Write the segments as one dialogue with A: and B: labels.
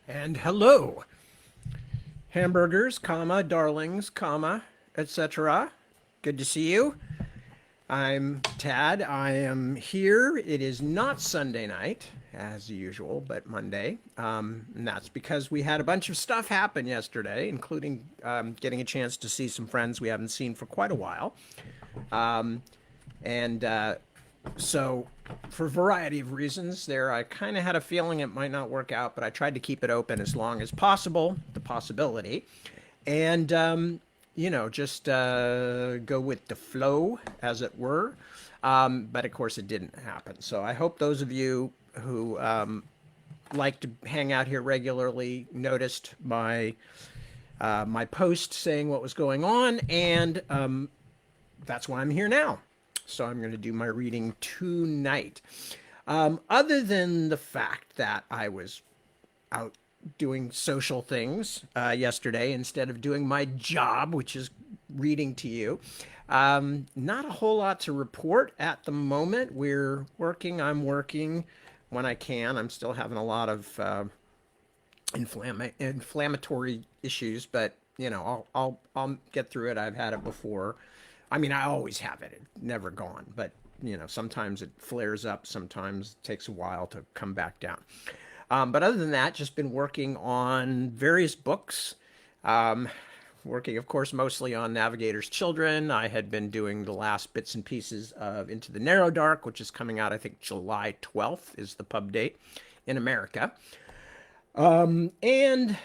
A: And hello, hamburgers, comma, darlings, comma, etc. Good to see you. I'm Tad. I am here. It is not Sunday night, as usual, but Monday. And that's because we had a bunch of stuff happen yesterday, including getting a chance to see some friends we haven't seen for quite a while. And so, for a variety of reasons, there I kind of had a feeling it might not work out, but I tried to keep it open as long as possible, the possibility, and just go with the flow, as it were. But of course, it didn't happen. So I hope those of you who like to hang out here regularly noticed my post saying what was going on, and that's why I'm here now. So I'm going to do my reading tonight. Other than the fact that I was out doing social things yesterday instead of doing my job, which is reading to you, not a whole lot to report at the moment. We're working. I'm working when I can. I'm still having a lot of inflammatory issues, but I'll get through it. I've had it before. I mean, I always have it. It's never gone, but sometimes it flares up. Sometimes it takes a while to come back down. But other than that, just been working on various books. Um, Working, of course, mostly on Navigator's Children. I had been doing the last bits and pieces of Into the Narrow Dark, which is coming out, I think, July 12th is the pub date in America. And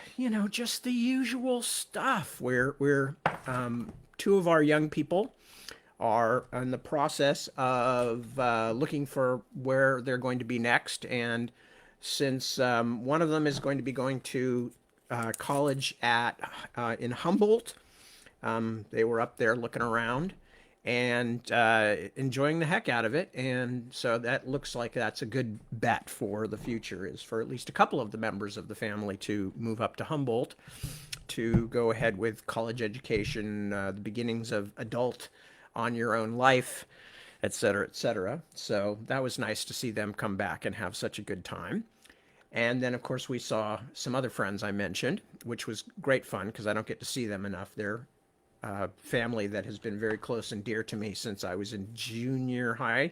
A: just the usual stuff where two of our young people are in the process of looking for where they're going to be next. And since one of them is going to be going to college at in Humboldt, they were up there looking around and enjoying the heck out of it. And so that looks like that's a good bet for the future, is for at least a couple of the members of the family to move up to Humboldt to go ahead with college education, the beginnings of adult on your own life, et cetera, et cetera. So that was nice to see them come back and have such a good time. And then, of course, we saw some other friends I mentioned, which was great fun because I don't get to see them enough. They're family that has been very close and dear to me since I was in junior high,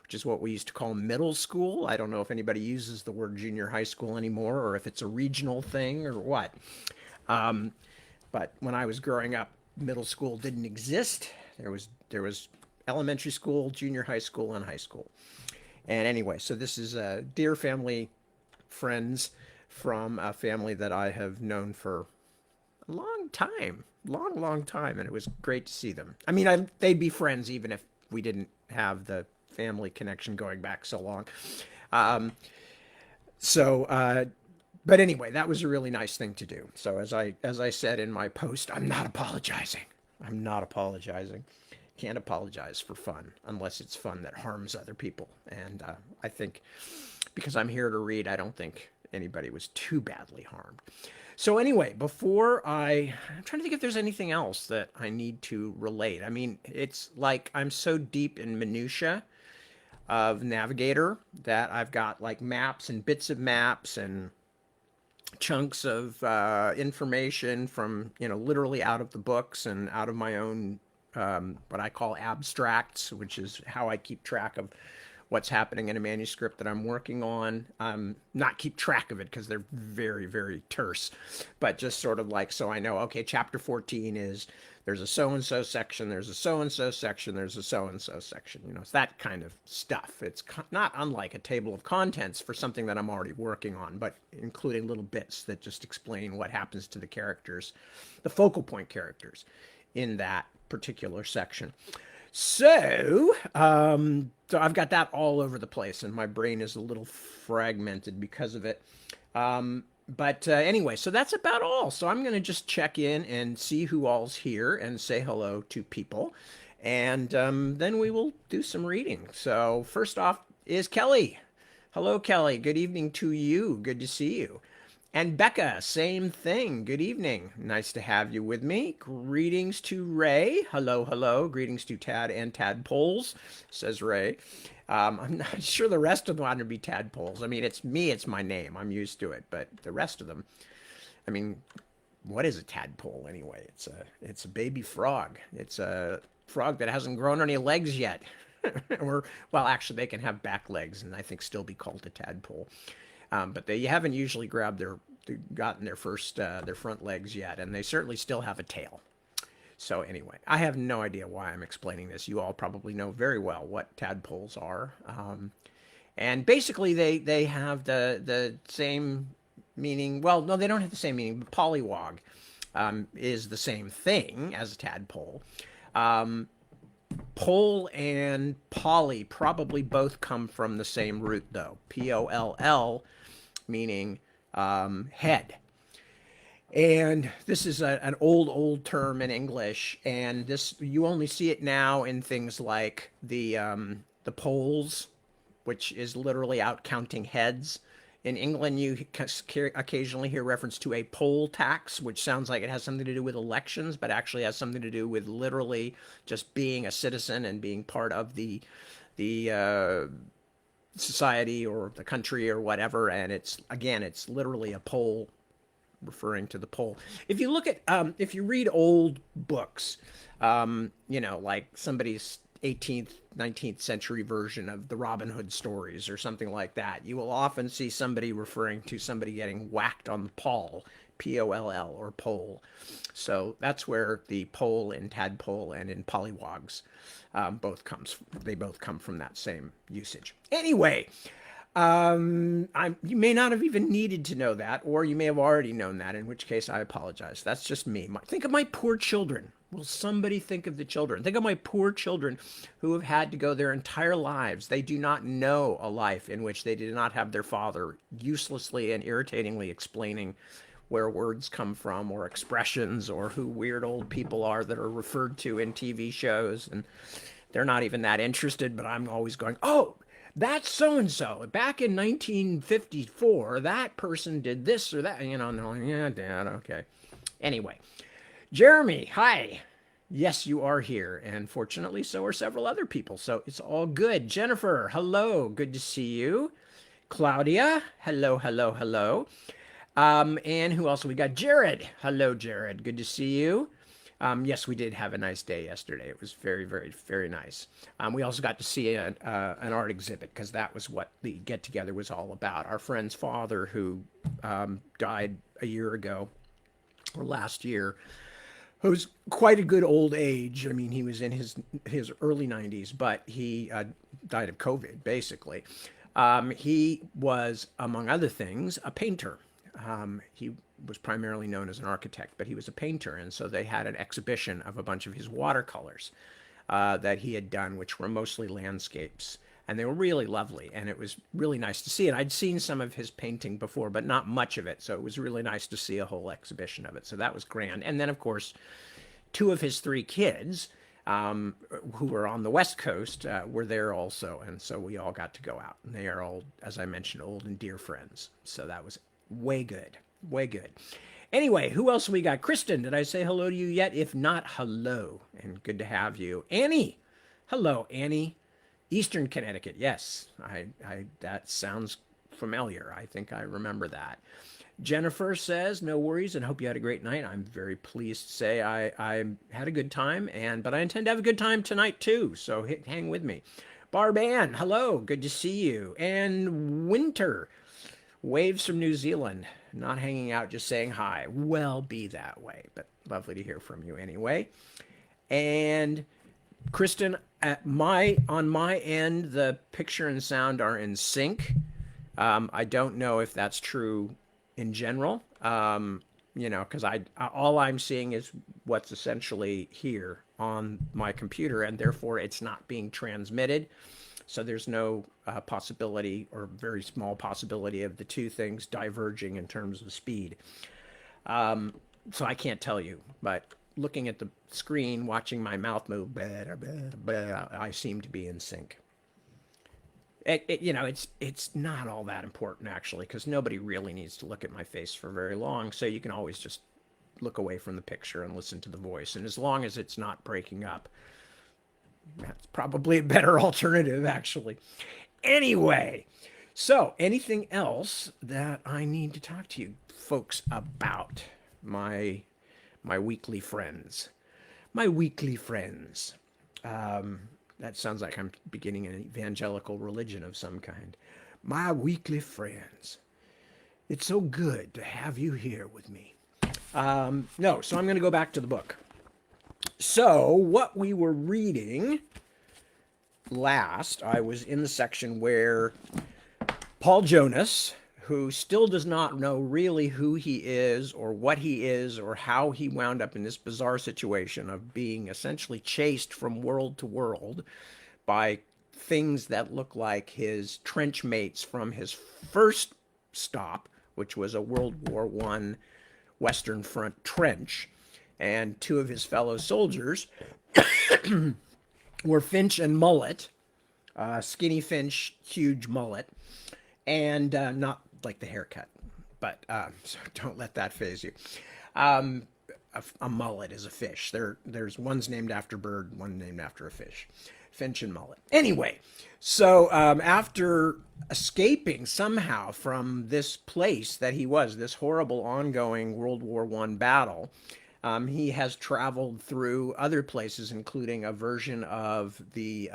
A: which is what we used to call middle school. I don't know if anybody uses the word junior high school anymore or if it's a regional thing or what. But when I was growing up, middle school didn't exist. There was elementary school, junior high school, and high school. And anyway, so this is dear family friends from a family that I have known for a long time, long time, and it was great to see them. I mean, they'd be friends even if we didn't have the family connection going back so long. Um, so, but anyway, that was a really nice thing to do. So as I said in my post, I'm not apologizing. I'm not apologizing. Can't apologize for fun unless it's fun that harms other people. And I think because I'm here to read, I don't think anybody was too badly harmed. So anyway, I'm trying to think if there's anything else that I need to relate. I mean, it's like I'm so deep in minutia of Navigator that I've got like maps and bits of maps and chunks of information from literally out of the books and out of my own what I call abstracts, which is how I keep track of what's happening in a manuscript that I'm working on. Not keep track of it because they're very, very terse, but just sort of like, so I know, okay, chapter 14 is there's a so-and-so section, there's a so-and-so section, there's a so-and-so section. It's that kind of stuff. It's not unlike a table of contents for something that I'm already working on, but including little bits that just explain what happens to the characters, the focal point characters in that particular section. So I've got that all over the place, and my brain is a little fragmented because of it. But anyway, so that's about all. So I'm going to just check in and see who all's here and say hello to people. And then we will do some reading. So first off is Kelly. Hello, Kelly. Good evening to you. Good to see you. And Becca, same thing. Good evening. Nice to have you with me. Greetings to Ray. Hello, hello. Greetings to Tad and Tadpoles, says Ray. I'm not sure the rest of them want to be Tadpoles. I mean, it's me, it's my name. I'm used to it. But the rest of them, I mean, what is a tadpole anyway? It's a baby frog. It's a frog that hasn't grown any legs yet. Or well, actually, they can have back legs, and I think still be called a tadpole. But they haven't usually gotten their front legs yet, and they certainly still have a tail. So anyway, I have no idea why I'm explaining this. You all probably know very well what tadpoles are, and basically they have the same meaning. Well, no, they don't have the same meaning. But pollywog is the same thing as a tadpole. Um, Pole and poly probably both come from the same root, though. Poll, meaning head. And this is an old term in English, and this you only see it now in things like the polls, which is literally out counting heads. In England, you occasionally hear reference to a poll tax, which sounds like it has something to do with elections, but actually has something to do with literally just being a citizen and being part of the society or the country or whatever. And it's literally a poll, referring to the pole. If you look at, if you read old books, like somebody's 18th, 19th century version of the Robin Hood stories or something like that, you will often see somebody referring to somebody getting whacked on the poll, Poll, or pole. So that's where the pole in tadpole and in pollywogs they both come from that same usage. Anyway, you may not have even needed to know that, or you may have already known that, in which case I apologize. That's just me. Think of my poor children. Will somebody think of the children? Think of my poor children who have had to go their entire lives. They do not know a life in which they did not have their father uselessly and irritatingly explaining where words come from or expressions or who weird old people are that are referred to in TV shows. And they're not even that interested, but I'm always going, oh, that's so and so. Back in 1954, that person did this or that. No, yeah, Dad, okay. Anyway, Jeremy, hi. Yes, you are here, and fortunately, so are several other people. So it's all good. Jennifer, hello. Good to see you. Claudia, hello, hello, hello. And who else? We got Jared. Hello, Jared. Good to see you. Yes, we did have a nice day yesterday. It was very, very, very nice. We also got to see an art exhibit because that was what the get together was all about. Our friend's father, who died a year ago or last year, who's quite a good old age. I mean, he was in his early 90s, but he died of COVID, basically. He was, among other things, a painter. He was primarily known as an architect, but he was a painter. And so they had an exhibition of a bunch of his watercolors that he had done, which were mostly landscapes. And they were really lovely. And it was really nice to see it. I'd seen some of his painting before, but not much of it. So it was really nice to see a whole exhibition of it. So that was grand. And then, of course, two of his three kids, who were on the West Coast, were there also. And so we all got to go out. And they are all, as I mentioned, old and dear friends. So that was way good. Way good. Anyway, who else we got? Kristen, did I say hello to you yet? If not, hello. And good to have you. Annie. Hello, Annie. Eastern Connecticut. Yes, that sounds familiar. I think I remember that. Jennifer says, no worries and hope you had a great night. I'm very pleased to say I had a good time, but I intend to have a good time tonight too. So hang with me. Barb Ann, hello. Good to see you. And Winter. Waves from New Zealand, not hanging out, just saying hi. Well, be that way, but lovely to hear from you anyway. And Kristen, on my end, the picture and sound are in sync. I don't know if that's true in general, because all I'm seeing is what's essentially here on my computer, and therefore it's not being transmitted. So there's no possibility or very small possibility of the two things diverging in terms of speed. So I can't tell you, but looking at the screen, watching my mouth move, I seem to be in sync. It's not all that important actually, because nobody really needs to look at my face for very long. So you can always just look away from the picture and listen to the voice. And as long as it's not breaking up, that's probably a better alternative actually. Anyway, so anything else that I need to talk to you folks about? My my weekly friends. My weekly friends. That sounds like I'm beginning an evangelical religion of some kind. My weekly friends. It's so good to have you here with me. No, so I'm going to go back to the book. So, what we were reading last, I was in the section where Paul Jonas, who still does not know really who he is or how he wound up in this bizarre situation of being essentially chased from world to world by things that look like his trench mates from his first stop, which was a World War I Western Front trench, and two of his fellow soldiers were Finch and Mullet, skinny Finch, huge Mullet, and not like the haircut, but so don't let that phase you. Um, a mullet is a fish. There's one's named after a bird, one named after a fish. Finch and mullet. Anyway, so after escaping somehow from this place that he was, this horrible ongoing World War I battle, he has traveled through other places, including a version of the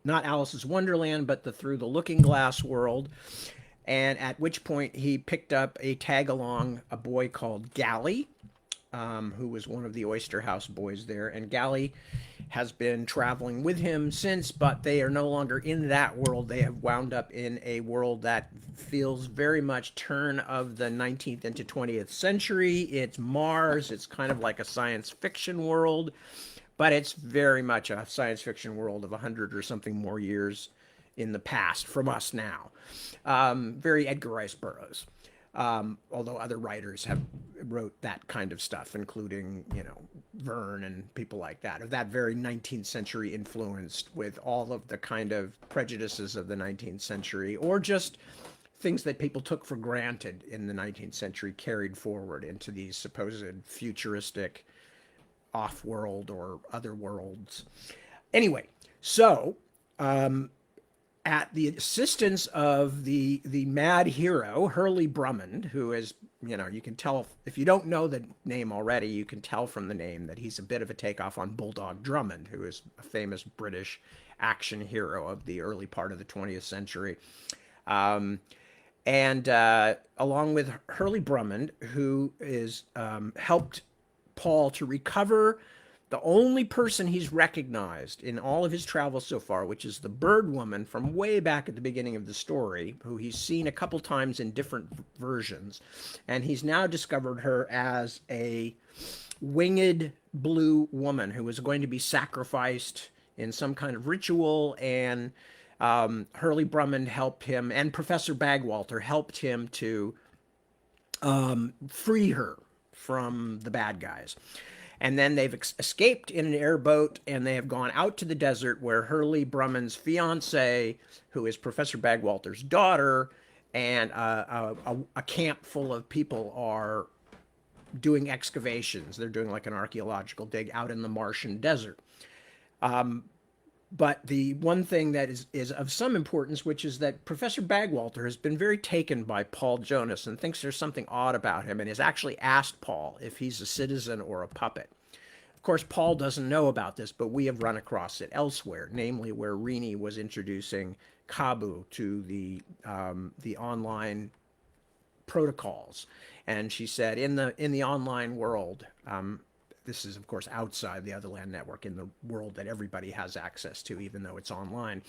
A: not Alice's Wonderland, but the Through the Looking Glass world. And at which point he picked up a tag along a boy called Gally, who was one of the Oyster House boys there. And Gally has been traveling with him since, but they are no longer in that world. They have wound up in a world that feels very much turn of the 19th into 20th century. It's Mars. It's kind of like a science fiction world, but it's very much a science fiction world of 100 or something more years in the past from us now. Very Edgar Rice Burroughs. Although other writers have wrote that kind of stuff, including, Verne and people like that, of that very 19th century influenced with all of the kind of prejudices of the 19th century, or just things that people took for granted in the 19th century carried forward into these supposed futuristic off-world or other worlds. Anyway, so at the assistance of the mad hero Hurley Brummond, who is, you can tell if you don't know the name already, you can tell from the name that he's a bit of a takeoff on Bulldog Drummond, who is a famous British action hero of the early part of the 20th century. And along with Hurley Brummond, who is helped Paul to recover the only person he's recognized in all of his travels so far, which is the bird woman from way back at the beginning of the story, who he's seen a couple times in different versions. And he's now discovered her as a winged blue woman who was going to be sacrificed in some kind of ritual. And Hurley Brummond helped him, and Professor Bagwalter helped him to free her from the bad guys. And then they've escaped in an airboat, and they have gone out to the desert where Hurley Brummond's fiance, who is Professor Bagwalter's daughter, and a camp full of people are doing excavations. They're doing like an archaeological dig out in the Martian desert. But the one thing that is of some importance, which is that Professor Bagwalter has been very taken by Paul Jonas and thinks there's something odd about him, and has actually asked Paul if he's a citizen or a puppet. Of course, Paul doesn't know about this, but we have run across it elsewhere, namely where Rini was introducing Kabu to the online protocols, and she said in the online world, this is, of course, outside the Otherland network, in the world that everybody has access to, even though it's online.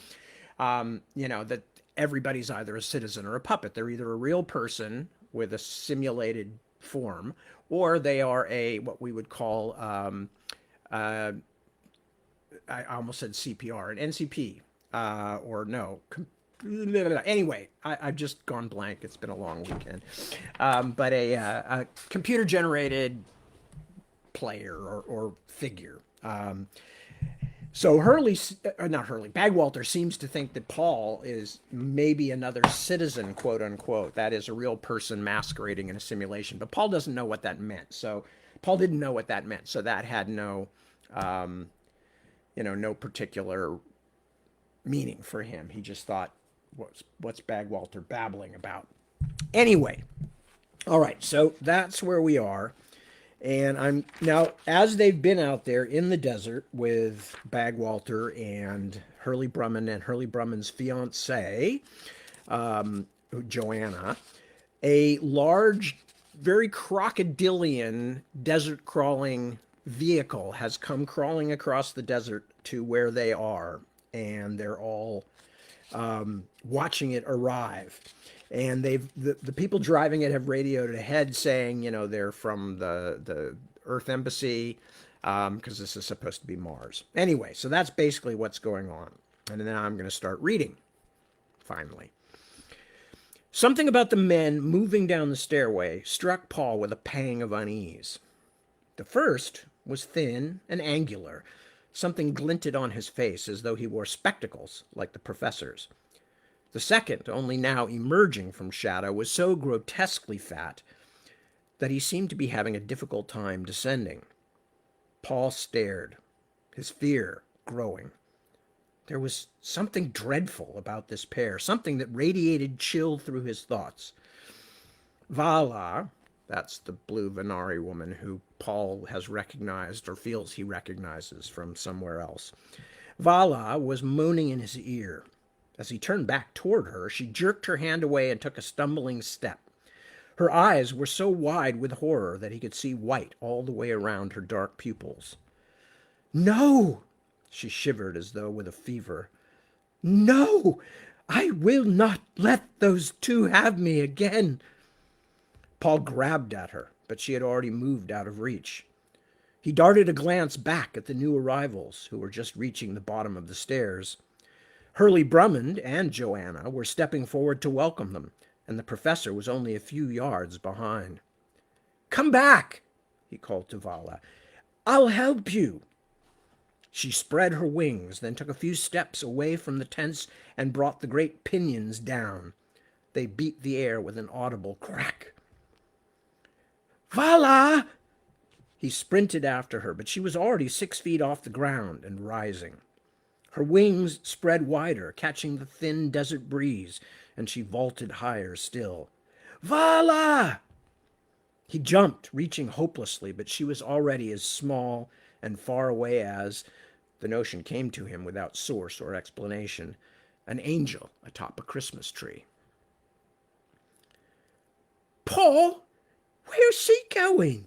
A: That everybody's either a citizen or a puppet. They're either a real person with a simulated form, or they are what we would call, I almost said CPR, an NCP, or no. Anyway, I've just gone blank. It's been a long weekend. But a computer generated player or figure. So not Hurley, Bagwalter seems to think that Paul is maybe another citizen, quote unquote. That is a real person masquerading in a simulation. But Paul doesn't know what that meant. So Paul didn't know what that meant. So that had um, no particular meaning for him. He just thought, what's Bagwalter babbling about? Anyway, all right. So that's where we are. And I'm now, as they've been out there in the desert with Bagwalter and Hurley Brumman and Hurley Brumman's fiancee, Joanna, a large, very crocodilian desert crawling vehicle has come crawling across the desert to where they are. And they're all watching it arrive. And the people driving it have radioed ahead saying, they're from the Earth Embassy, because this is supposed to be Mars. Anyway, so that's basically what's going on. And then I'm going to start reading, finally. Something about the men moving down the stairway struck Paul with a pang of unease. The first was thin and angular. Something glinted on his face as though he wore spectacles, like the professor's. The second, only now emerging from shadow, was so grotesquely fat that he seemed to be having a difficult time descending. Paul stared, his fear growing. There was something dreadful about this pair, something that radiated chill through his thoughts. Vala, that's the blue Venari woman who Paul has recognized or feels he recognizes from somewhere else. Vala was moaning in his ear. As he turned back toward her, she jerked her hand away and took a stumbling step. Her eyes were so wide with horror that he could see white all the way around her dark pupils. "No!" She shivered as though with a fever. "No! I will not let those two have me again." Paul grabbed at her, but she had already moved out of reach. He darted a glance back at the new arrivals, who were just reaching the bottom of the stairs. Hurley Brummond and Joanna were stepping forward to welcome them, and the professor was only a few yards behind. "Come back," he called to Vala. "I'll help you." She spread her wings, then took a few steps away from the tents and brought the great pinions down. They beat the air with an audible crack. "Vala!" He sprinted after her, but she was already 6 feet off the ground and rising. Her wings spread wider, catching the thin desert breeze, and she vaulted higher still. "Vala!" He jumped, reaching hopelessly, but she was already as small and far away as, the notion came to him without source or explanation, an angel atop a Christmas tree. "Paul, where's she going?"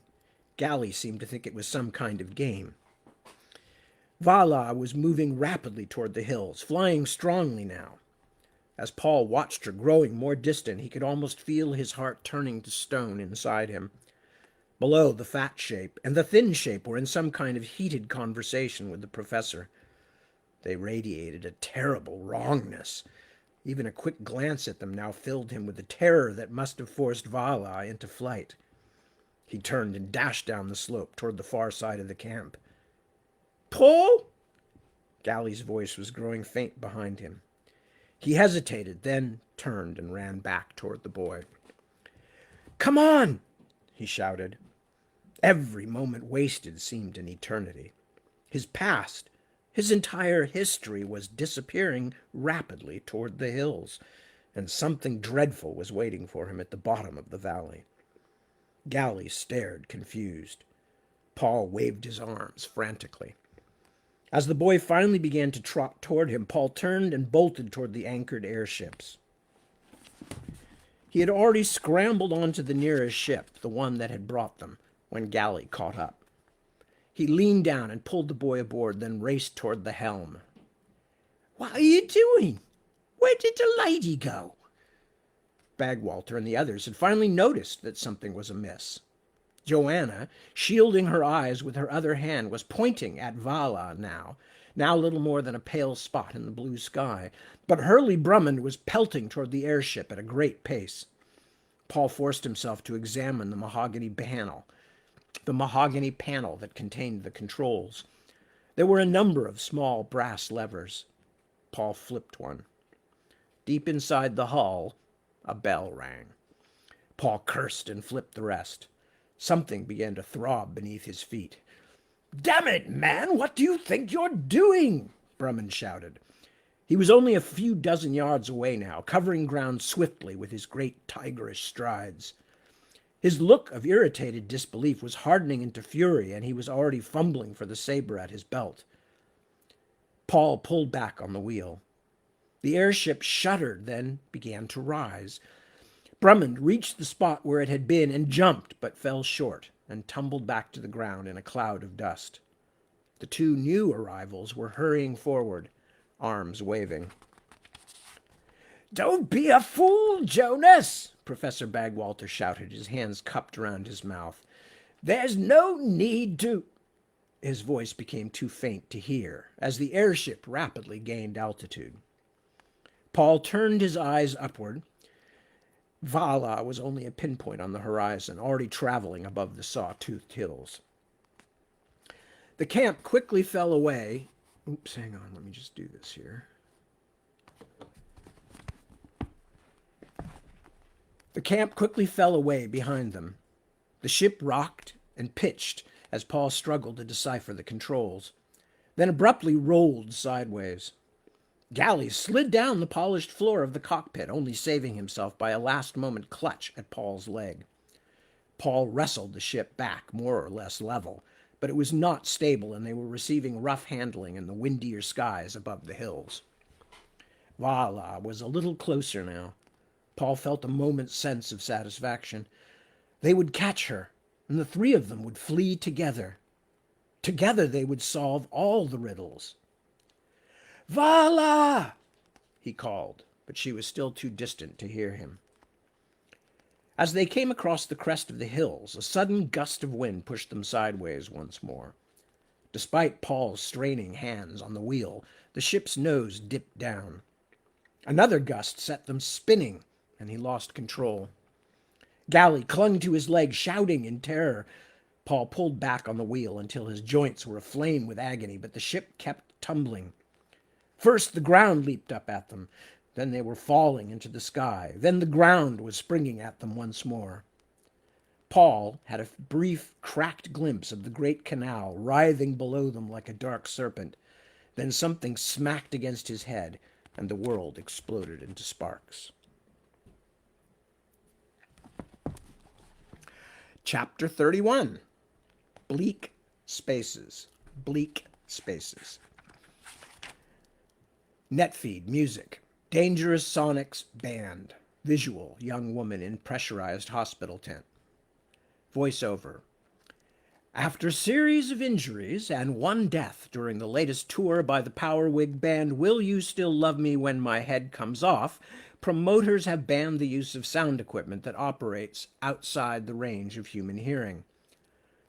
A: Gally seemed to think it was some kind of game. Vala was moving rapidly toward the hills, flying strongly now. As Paul watched her growing more distant, he could almost feel his heart turning to stone inside him. Below, the fat shape and the thin shape were in some kind of heated conversation with the professor. They radiated a terrible wrongness. Even a quick glance at them now filled him with the terror that must have forced Vala into flight. He turned and dashed down the slope toward the far side of the camp. "Paul?" Gally's voice was growing faint behind him. He hesitated, then turned and ran back toward the boy. "Come on!" he shouted. Every moment wasted seemed an eternity. His past, his entire history was disappearing rapidly toward the hills, and something dreadful was waiting for him at the bottom of the valley. Gally stared, confused. Paul waved his arms frantically. As the boy finally began to trot toward him, Paul turned and bolted toward the anchored airships. He had already scrambled onto the nearest ship, the one that had brought them, when Gally caught up. He leaned down and pulled the boy aboard, then raced toward the helm. "What are you doing? Where did the lady go?" Bagwalter and the others had finally noticed that something was amiss. Joanna, shielding her eyes with her other hand, was pointing at Vala now little more than a pale spot in the blue sky. But Hurley Brummond was pelting toward the airship at a great pace. Paul forced himself to examine the mahogany panel that contained the controls. There were a number of small brass levers. Paul flipped one. Deep inside the hull, a bell rang. Paul cursed and flipped the rest. Something began to throb beneath his feet. "Damn it, man, what do you think you're doing?" Brumman shouted. He was only a few dozen yards away now, covering ground swiftly with his great tigerish strides. His look of irritated disbelief was hardening into fury, and he was already fumbling for the saber at his belt. Paul pulled back on the wheel. The airship shuddered, then began to rise. Brumman reached the spot where it had been and jumped, but fell short and tumbled back to the ground in a cloud of dust. The two new arrivals were hurrying forward, arms waving. "Don't be a fool, Jonas!" Professor Bagwalter shouted, his hands cupped around his mouth. "There's no need to—" His voice became too faint to hear as the airship rapidly gained altitude. Paul turned his eyes upward. Vala was only a pinpoint on the horizon, already traveling above the saw-toothed hills. The camp quickly fell away. Oops, hang on, let me just do this here. The camp quickly fell away behind them. The ship rocked and pitched as Paul struggled to decipher the controls, then abruptly rolled sideways. Galley slid down the polished floor of the cockpit, only saving himself by a last-moment clutch at Paul's leg. Paul wrestled the ship back, more or less level, but it was not stable, and they were receiving rough handling in the windier skies above the hills. Vala was a little closer now. Paul felt a moment's sense of satisfaction. They would catch her, and the three of them would flee together. Together they would solve all the riddles. "Vala!" he called, but she was still too distant to hear him. As they came across the crest of the hills, a sudden gust of wind pushed them sideways once more. Despite Paul's straining hands on the wheel, the ship's nose dipped down. Another gust set them spinning, and he lost control. Galley clung to his leg, shouting in terror. Paul pulled back on the wheel until his joints were aflame with agony, but the ship kept tumbling. First the ground leaped up at them, then they were falling into the sky, then the ground was springing at them once more. Paul had a brief, cracked glimpse of the great canal writhing below them like a dark serpent. Then something smacked against his head, and the world exploded into sparks. Chapter 31. Bleak Spaces. Bleak Spaces. Netfeed, music. Dangerous Sonics, band. Visual, young woman in pressurized hospital tent. Voiceover. After a series of injuries and one death during the latest tour by the Power Wig band Will You Still Love Me When My Head Comes Off, promoters have banned the use of sound equipment that operates outside the range of human hearing.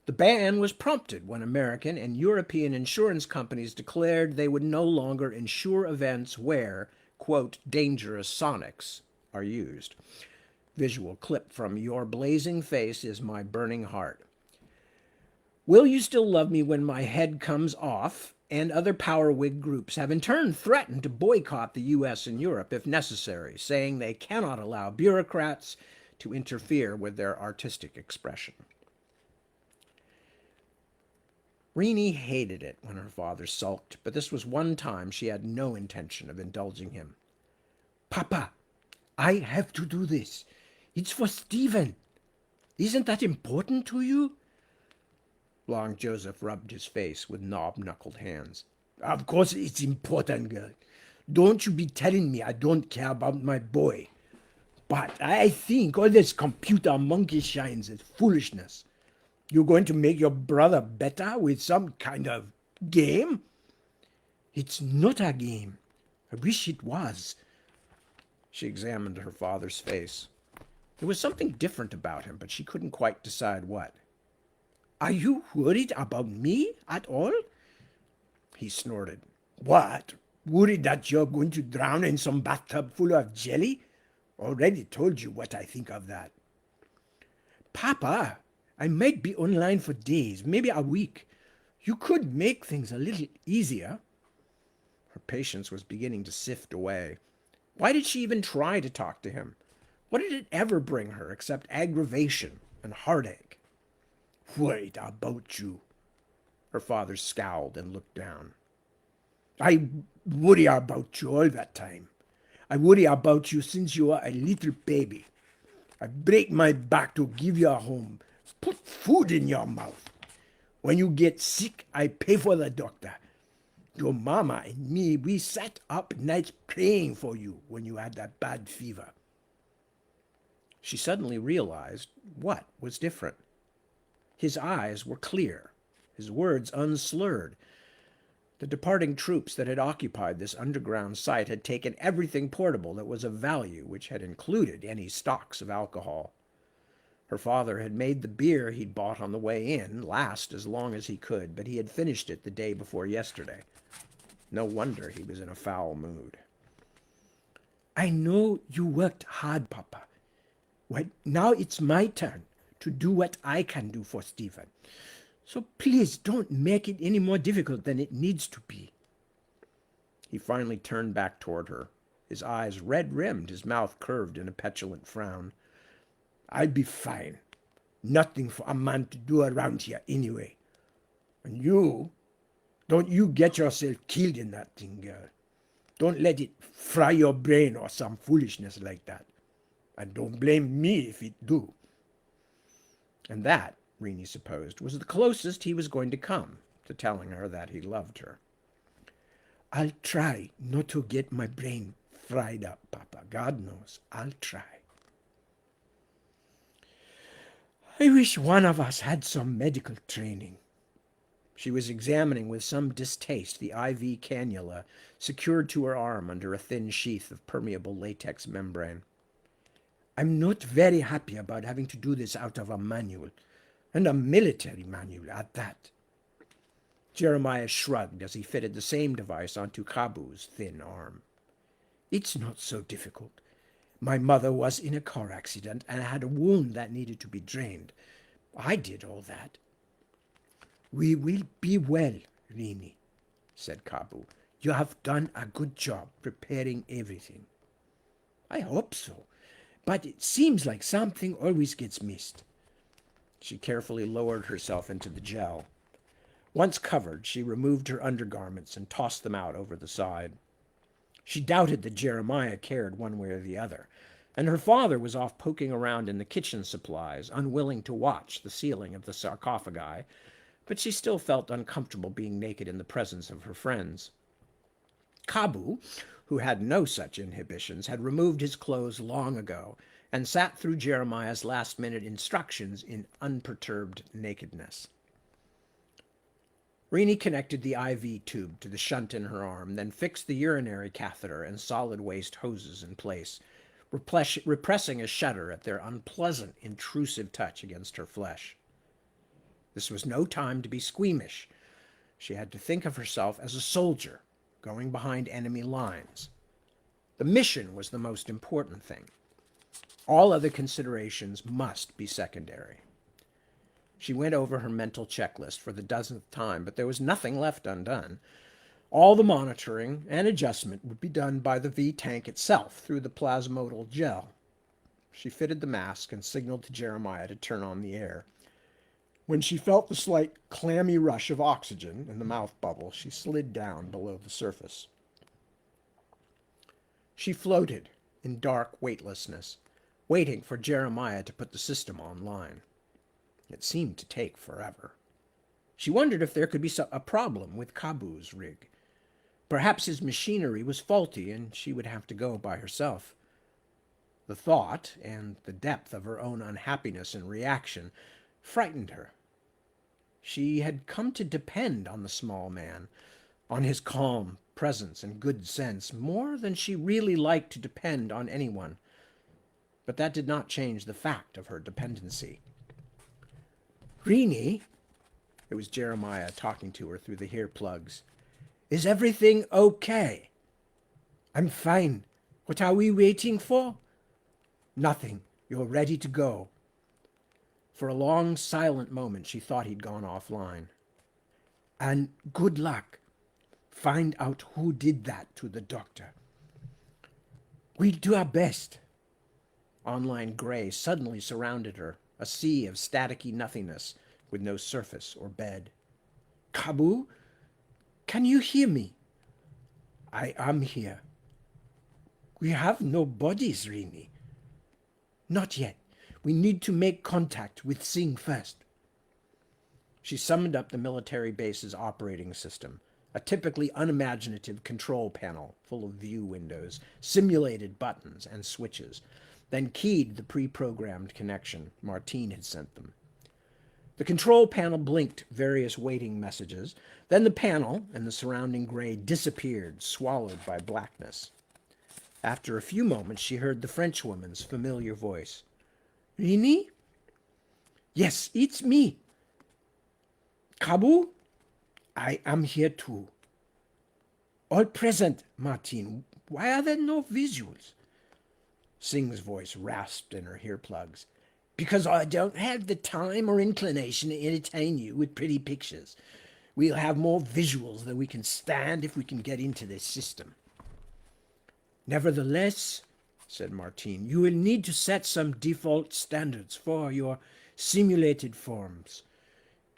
A: The ban was prompted when American and European insurance companies declared they would no longer insure events where, quote, dangerous sonics are used. Visual clip from Your Blazing Face Is My Burning Heart. Will You Still Love Me When My Head Comes Off and other Power Wig groups have in turn threatened to boycott the U.S. and Europe if necessary, saying they cannot allow bureaucrats to interfere with their artistic expression. Renee hated it when her father sulked, but this was one time she had no intention of indulging him. "Papa, I have to do this. It's for Stephen. Isn't that important to you?" Long Joseph rubbed his face with knob-knuckled hands. "Of course it's important, girl. Don't you be telling me I don't care about my boy. But I think all this computer monkey shines is foolishness. You're going to make your brother better with some kind of game? It's not a game. I wish it was." She examined her father's face. There was something different about him, but she couldn't quite decide what. "Are you worried about me at all?" He snorted. "What? Worried that you're going to drown in some bathtub full of jelly? Already told you what I think of that." "Papa, I might be online for days, maybe a week. You could make things a little easier. Her patience was beginning to sift away. Why did she even try to talk to him? What did it ever bring her except aggravation and heartache? Worried about you. Her father scowled and looked down. I worry about you all that time. I worry about you since you are a little baby. I break my back to give you a home, put food in your mouth. When you get sick, I pay for the doctor. Your mama and me, we sat up nights praying for you when you had that bad fever. She suddenly realized what was different. His eyes were clear, his words unslurred. The departing troops that had occupied this underground site had taken everything portable that was of value, which had included any stocks of alcohol. Her father had made the beer he'd bought on the way in last as long as he could, but he had finished it the day before yesterday. No wonder he was in a foul mood. I know you worked hard, Papa. Well, now it's my turn to do what I can do for Stephen. So please don't make it any more difficult than it needs to be. He finally turned back toward her, his eyes red-rimmed, his mouth curved in a petulant frown. I'll be fine. Nothing for a man to do around here anyway. And you, don't you get yourself killed in that thing, girl. Don't let it fry your brain or some foolishness like that. And don't blame me if it do. And that, Rennie supposed, was the closest he was going to come to telling her that he loved her. I'll try not to get my brain fried up, Papa. God knows, I'll try. I wish one of us had some medical training. She was examining with some distaste the IV cannula secured to her arm under a thin sheath of permeable latex membrane. I'm not very happy about having to do this out of a manual, and a military manual at that. Jeremiah shrugged as he fitted the same device onto Kabu's thin arm. It's not so difficult. My mother was in a car accident and had a wound that needed to be drained. I did all that. We will be well, Rini, said Kabu. You have done a good job preparing everything. I hope so, but it seems like something always gets missed. She carefully lowered herself into the gel. Once covered, she removed her undergarments and tossed them out over the side. She doubted that Jeremiah cared one way or the other, and her father was off poking around in the kitchen supplies, unwilling to watch the sealing of the sarcophagi, but she still felt uncomfortable being naked in the presence of her friends. Kabu, who had no such inhibitions, had removed his clothes long ago and sat through Jeremiah's last-minute instructions in unperturbed nakedness. Rennie connected the IV tube to the shunt in her arm, then fixed the urinary catheter and solid waste hoses in place, repressing a shudder at their unpleasant, intrusive touch against her flesh. This was no time to be squeamish. She had to think of herself as a soldier, going behind enemy lines. The mission was the most important thing. All other considerations must be secondary. She went over her mental checklist for the dozenth time, but there was nothing left undone. All the monitoring and adjustment would be done by the V-tank itself through the plasmodal gel. She fitted the mask and signaled to Jeremiah to turn on the air. When she felt the slight clammy rush of oxygen in the mouth bubble, she slid down below the surface. She floated in dark weightlessness, waiting for Jeremiah to put the system online. It seemed to take forever. She wondered if there could be a problem with Kabu's rig. Perhaps his machinery was faulty and she would have to go by herself. The thought, and the depth of her own unhappiness and reaction, frightened her. She had come to depend on the small man, on his calm presence and good sense, more than she really liked to depend on anyone. But that did not change the fact of her dependency. Rini, it was Jeremiah talking to her through the earplugs. Is everything okay? I'm fine. What are we waiting for? Nothing. You're ready to go. For a long, silent moment, she thought he'd gone offline. And good luck. Find out who did that to the doctor. We'll do our best. Online gray suddenly surrounded her, a sea of staticky nothingness with no surface or bed. Kabu, can you hear me? I am here. We have no bodies, Rini. Not yet. We need to make contact with Singh first. She summoned up the military base's operating system, a typically unimaginative control panel full of view windows, simulated buttons and switches, then keyed the pre-programmed connection Martine had sent them. The control panel blinked various waiting messages, then the panel and the surrounding gray disappeared, swallowed by blackness. After a few moments, she heard the Frenchwoman's familiar voice. Rini? Yes, it's me. Kabu? I am here too. All present, Martine. Why are there no visuals? Singh's voice rasped in her earplugs. Because I don't have the time or inclination to entertain you with pretty pictures. We'll have more visuals than we can stand if we can get into this system. Nevertheless, said Martine, you will need to set some default standards for your simulated forms.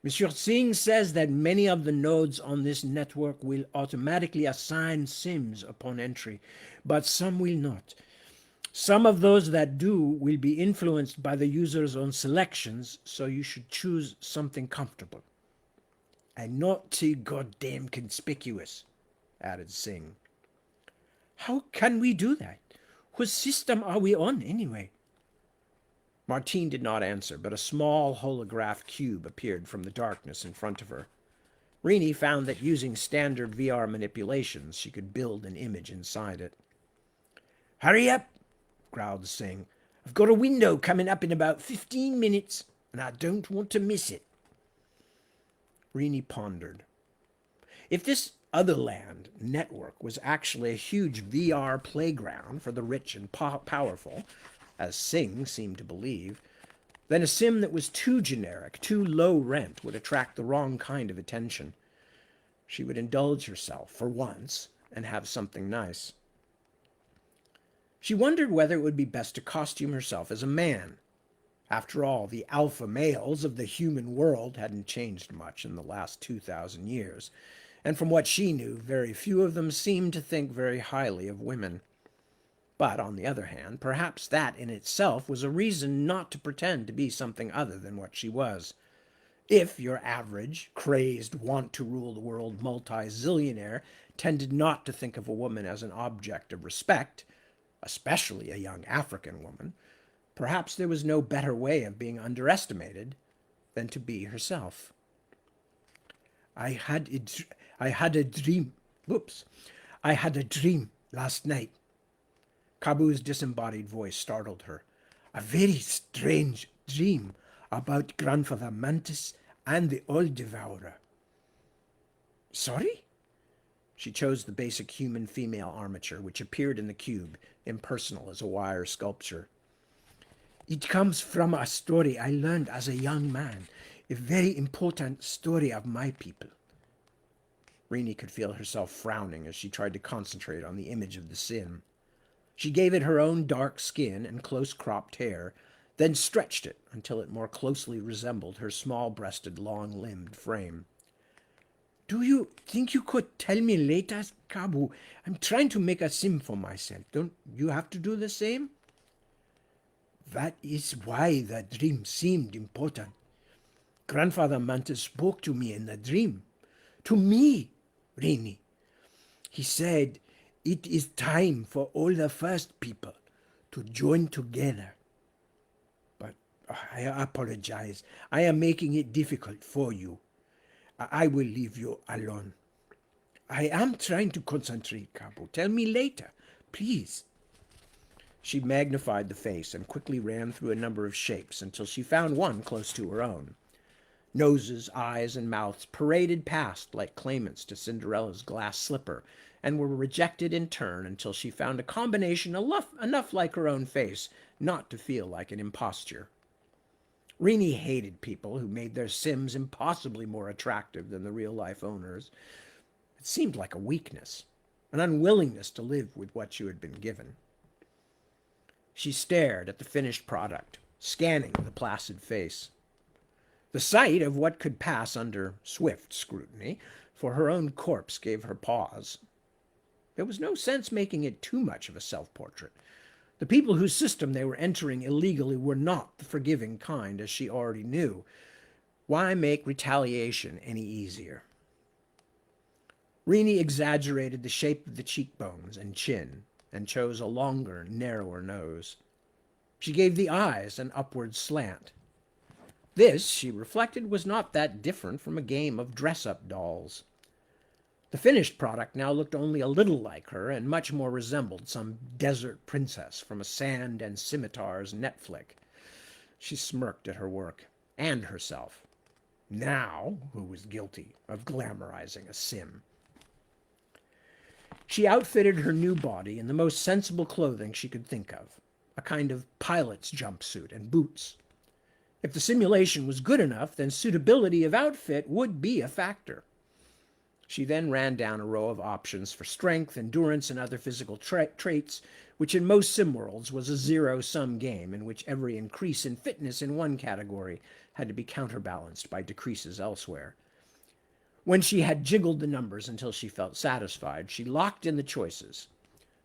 A: Monsieur Singh says that many of the nodes on this network will automatically assign SIMs upon entry, but some will not. Some of those that do will be influenced by the user's own selections, so you should choose something comfortable. And not too goddamn conspicuous, added Singh. How can we do that? Whose system are we on, anyway? Martine did not answer, but a small holograph cube appeared from the darkness in front of her. Rini found that using standard VR manipulations, she could build an image inside it. Hurry up, growled Singh. I've got a window coming up in about 15 minutes, and I don't want to miss it. Rini pondered. If this Otherland network was actually a huge VR playground for the rich and powerful, as Singh seemed to believe, then a sim that was too generic, too low rent, would attract the wrong kind of attention. She would indulge herself for once and have something nice. She wondered whether it would be best to costume herself as a man. After all, the alpha males of the human world hadn't changed much in the last 2,000 years, and from what she knew, very few of them seemed to think very highly of women. But, on the other hand, perhaps that in itself was a reason not to pretend to be something other than what she was. If your average, crazed, want-to-rule-the-world multi-zillionaire tended not to think of a woman as an object of respect, especially a young African woman, perhaps there was no better way of being underestimated than to be herself. I had a dream last night. Kabu's disembodied voice startled her. A very strange dream about Grandfather Mantis and the Old Devourer. Sorry? She chose the basic human female armature, which appeared in the cube, impersonal as a wire sculpture. It comes from a story I learned as a young man, a very important story of my people. Rini could feel herself frowning as she tried to concentrate on the image of the sim. She gave it her own dark skin and close-cropped hair, then stretched it until it more closely resembled her small-breasted, long-limbed frame. Do you think you could tell me later, Kabu? I'm trying to make a sim for myself. Don't you have to do the same? That is why the dream seemed important. Grandfather Mantis spoke to me in the dream. To me, Rini. He said, it is time for all the first people to join together. But I apologize. I am making it difficult for you. I will leave you alone. I am trying to concentrate, Kabu. Tell me later, please. She magnified the face and quickly ran through a number of shapes until she found one close to her own. Noses, eyes, and mouths paraded past like claimants to Cinderella's glass slipper, and were rejected in turn until she found a combination enough like her own face not to feel like an imposture. Rini hated people who made their Sims impossibly more attractive than the real-life owners. It seemed like a weakness, an unwillingness to live with what you had been given. She stared at the finished product, scanning the placid face. The sight of what could pass under swift scrutiny for her own corpse gave her pause. There was no sense making it too much of a self-portrait. The people whose system they were entering illegally were not the forgiving kind, as she already knew. Why make retaliation any easier? Rini exaggerated the shape of the cheekbones and chin and chose a longer, narrower nose. She gave the eyes an upward slant. This, she reflected, was not that different from a game of dress-up dolls. The finished product now looked only a little like her and much more resembled some desert princess from a sand and scimitars net flick. She smirked at her work and herself. Now, who was guilty of glamorizing a sim? She outfitted her new body in the most sensible clothing she could think of, a kind of pilot's jumpsuit and boots. If the simulation was good enough, then suitability of outfit would be a factor. She then ran down a row of options for strength, endurance, and other physical traits, which in most sim worlds was a zero-sum game in which every increase in fitness in one category had to be counterbalanced by decreases elsewhere. When she had jiggled the numbers until she felt satisfied, she locked in the choices.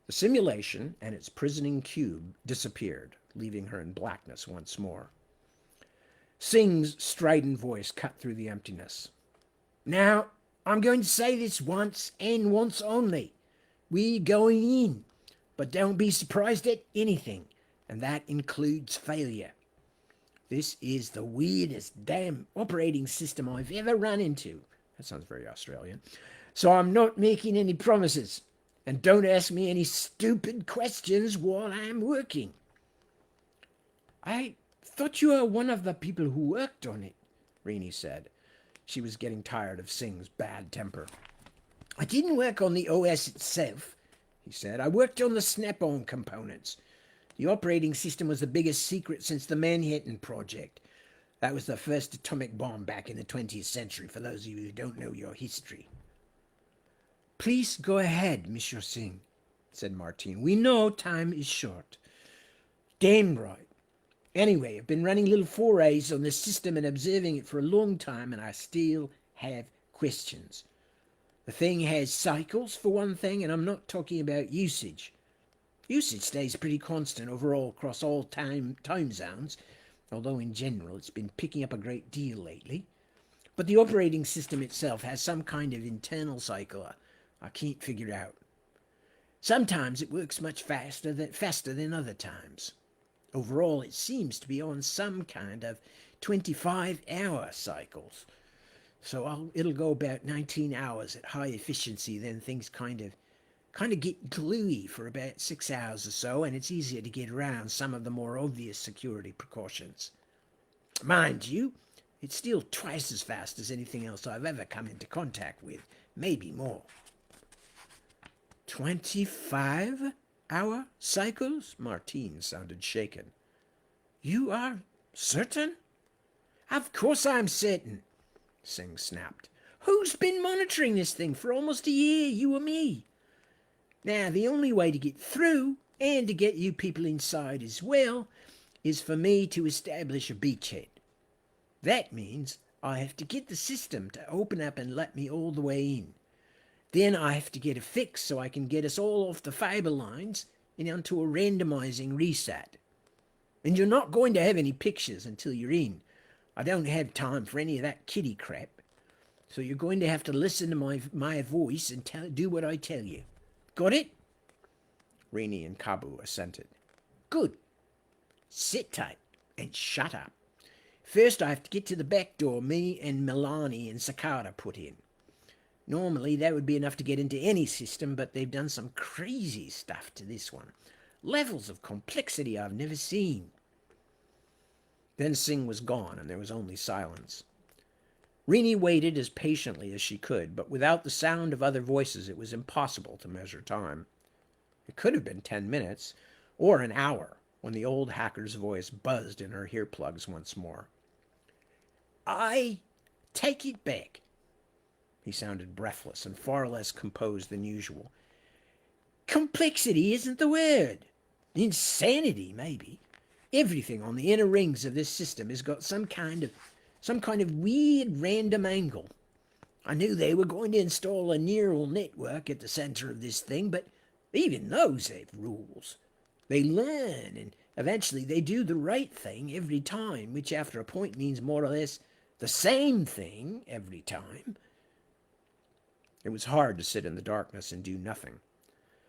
A: The simulation and its prisoning cube disappeared, leaving her in blackness once more. Sing's strident voice cut through the emptiness. Now, I'm going to say this once and once only. We're going in, but don't be surprised at anything, and that includes failure. This is the weirdest damn operating system I've ever run into. That sounds very Australian. So I'm not making any promises, and don't ask me any stupid questions while I'm working. I thought you were one of the people who worked on it, Rini said. She was getting tired of Sing's bad temper. I didn't work on the OS itself, he said. I worked on the snap-on components. The operating system was the biggest secret since the Manhattan Project. That was the first atomic bomb back in the 20th century, for those of you who don't know your history. Please go ahead, Monsieur Singh, said Martine. We know time is short. Damn right. Anyway, I've been running little forays on this system and observing it for a long time, and I still have questions. The thing has cycles, for one thing, and I'm not talking about usage. Usage stays pretty constant overall across all time zones, although in general it's been picking up a great deal lately. But the operating system itself has some kind of internal cycle I can't figure out. Sometimes it works much faster than other times. Overall, it seems to be on some kind of 25-hour cycles. So it'll go about 19 hours at high efficiency, then things kind of get gluey for about 6 hours or so, and it's easier to get around some of the more obvious security precautions. Mind you, it's still twice as fast as anything else I've ever come into contact with, maybe more. 25-hour cycles? Martine sounded shaken. You are certain? Of course I'm certain, Singh snapped. Who's been monitoring this thing for almost a year, you or me? Now, the only way to get through, and to get you people inside as well, is for me to establish a beachhead. That means I have to get the system to open up and let me all the way in. Then I have to get a fix so I can get us all off the fiber lines and onto a randomizing reset. And you're not going to have any pictures until you're in. I don't have time for any of that kiddie crap. So you're going to have to listen to my voice and do what I tell you. Got it? Rini and Kabu assented. Good. Sit tight and shut up. First I have to get to the back door me and Milani and Sakata put in. Normally that would be enough to get into any system, but they've done some crazy stuff to this one. Levels of complexity I've never seen. Then Singh was gone, and there was only silence. Rini waited as patiently as she could, but without the sound of other voices it was impossible to measure time. It could have been 10 minutes, or an hour, when the old hacker's voice buzzed in her earplugs once more. I take it back. He sounded breathless and far less composed than usual. Complexity isn't the word. Insanity, maybe. Everything on the inner rings of this system has got some kind of weird random angle. I knew they were going to install a neural network at the center of this thing, but even those have rules. They learn, and eventually they do the right thing every time, which after a point means more or less the same thing every time. It was hard to sit in the darkness and do nothing.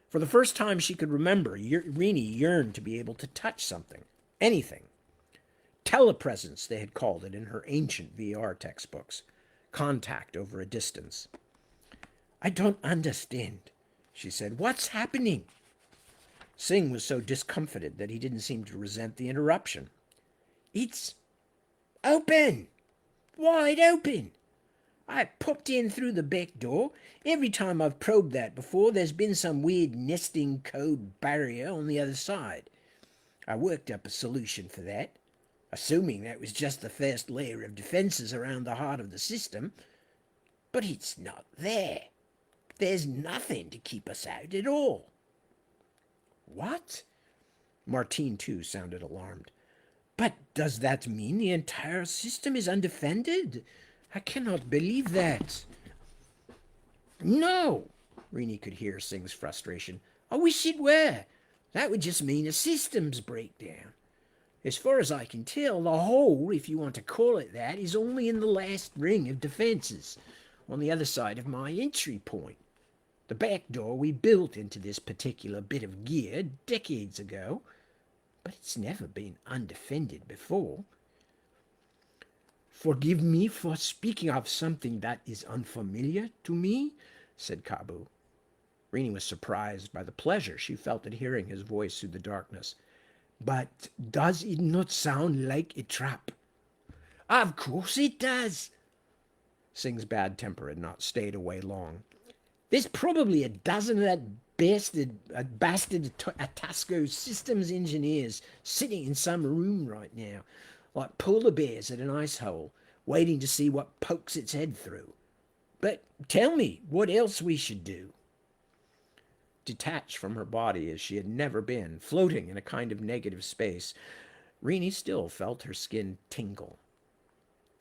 A: For the first time she could remember, Rini yearned to be able to touch something, anything. Telepresence, they had called it in her ancient VR textbooks. Contact over a distance. I don't understand, she said. What's happening? Singh was so discomfited that he didn't seem to resent the interruption. It's open! Wide open! I popped in through the back door. Every time I've probed that before, there's been some weird nesting code barrier on the other side. I worked up a solution for that, assuming that was just the first layer of defenses around the heart of the system. But it's not there. There's nothing to keep us out at all. What? Martine, too, sounded alarmed. But does that mean the entire system is undefended? I cannot believe that. No, Rini could hear Singh's frustration. I wish it were. That would just mean a systems breakdown. As far as I can tell, the hole, if you want to call it that, is only in the last ring of defenses, on the other side of my entry point. The back door we built into this particular bit of gear decades ago, but it's never been undefended before. Forgive me for speaking of something that is unfamiliar to me, said Kabu. Rini was surprised by the pleasure she felt at hearing his voice through the darkness. But does it not sound like a trap? Of course it does. Singh's bad temper had not stayed away long. There's probably a dozen of that bastard Atasco systems engineers sitting in some room right now, like polar bears at an ice hole, waiting to see what pokes its head through. But tell me what else we should do. Detached from her body as she had never been, floating in a kind of negative space, Rini still felt her skin tingle.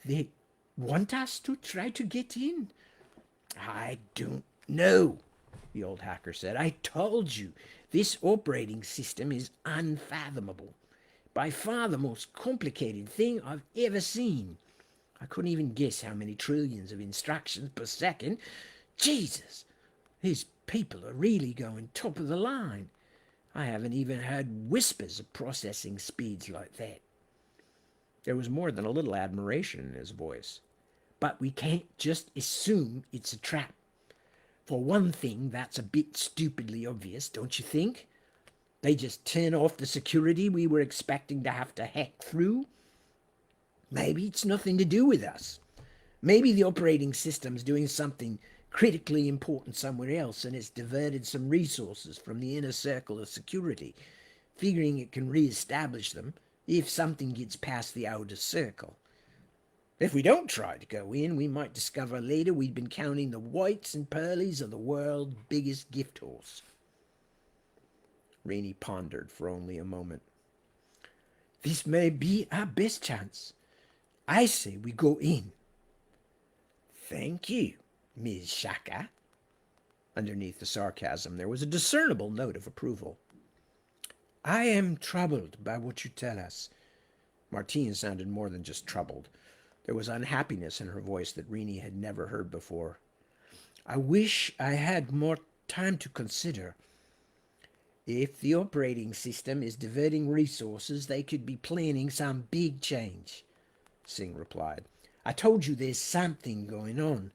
A: They want us to try to get in? I don't know, the old hacker said. I told you, this operating system is unfathomable. By far the most complicated thing I've ever seen. I couldn't even guess how many trillions of instructions per second. Jesus, these people are really going top of the line. I haven't even heard whispers of processing speeds like that. There was more than a little admiration in his voice. But we can't just assume it's a trap. For one thing, that's a bit stupidly obvious, don't you think? They just turn off the security we were expecting to have to hack through. Maybe it's nothing to do with us. Maybe the operating system's doing something critically important somewhere else and it's diverted some resources from the inner circle of security, figuring it can re-establish them if something gets past the outer circle. If we don't try to go in, we might discover later we'd been counting the whites and pearlies of the world's biggest gift horse. Rini pondered for only a moment. This may be our best chance. I say we go in. Thank you, Ms. Shaka. Underneath the sarcasm, there was a discernible note of approval. I am troubled by what you tell us. Martine sounded more than just troubled. There was unhappiness in her voice that Rini had never heard before. I wish I had more time to consider. If the operating system is diverting resources, they could be planning some big change, Singh replied. I told you there's something going on.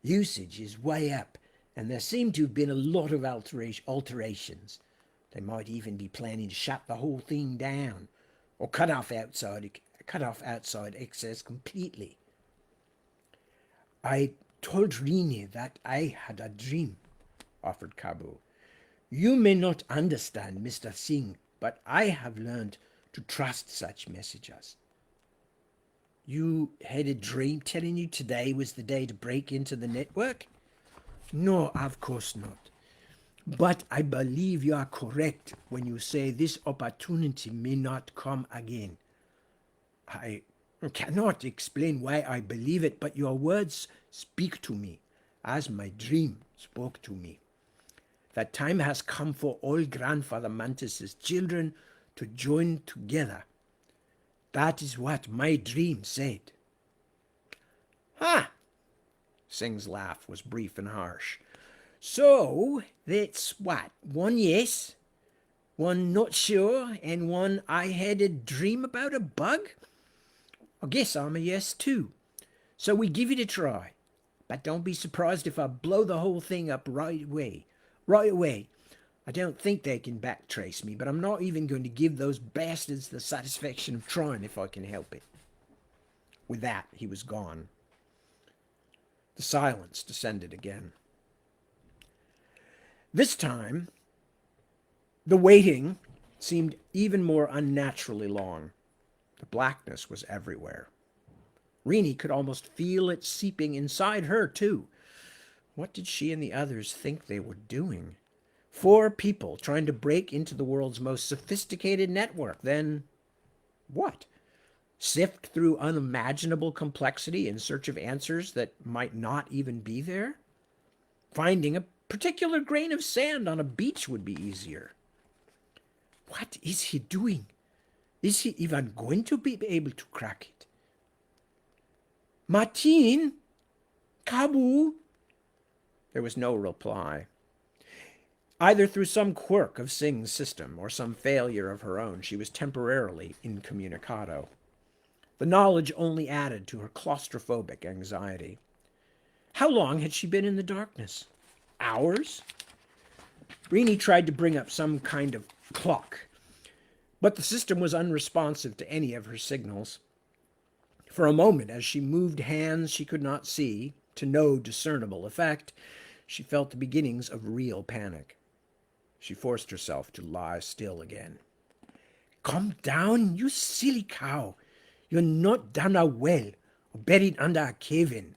A: Usage is way up, and there seem to have been a lot of alterations. They might even be planning to shut the whole thing down, or cut off outside access completely. I told Rini that I had a dream, offered Kabu. You may not understand, Mr. Singh, but I have learned to trust such messages. You had a dream telling you today was the day to break into the network? No, of course not. But I believe you are correct when you say this opportunity may not come again. I cannot explain why I believe it, but your words speak to me, as my dream spoke to me. That time has come for all Grandfather Mantis's children to join together. That is what my dream said. Ha! Singh's laugh was brief and harsh. So, that's what? One yes, one not sure, and one I had a dream about a bug? I guess I'm a yes too. So we give it a try. But don't be surprised if I blow the whole thing up right away. Right away. I don't think they can backtrace me, but I'm not even going to give those bastards the satisfaction of trying if I can help it. With that, he was gone. The silence descended again. This time, the waiting seemed even more unnaturally long. The blackness was everywhere. Rennie could almost feel it seeping inside her, too. What did she and the others think they were doing? 4 people trying to break into the world's most sophisticated network. Then what? Sift through unimaginable complexity in search of answers that might not even be there? Finding a particular grain of sand on a beach would be easier. What is he doing? Is he even going to be able to crack it? Martin? Kabu? There was no reply. Either through some quirk of Singh's system or some failure of her own, she was temporarily incommunicado. The knowledge only added to her claustrophobic anxiety. How long had she been in the darkness? Hours? Rennie tried to bring up some kind of clock, but the system was unresponsive to any of her signals. For a moment, as she moved hands she could not see, to no discernible effect, she felt the beginnings of real panic. She forced herself to lie still again. Calm down, you silly cow. You're not down a well or buried under a cave-in.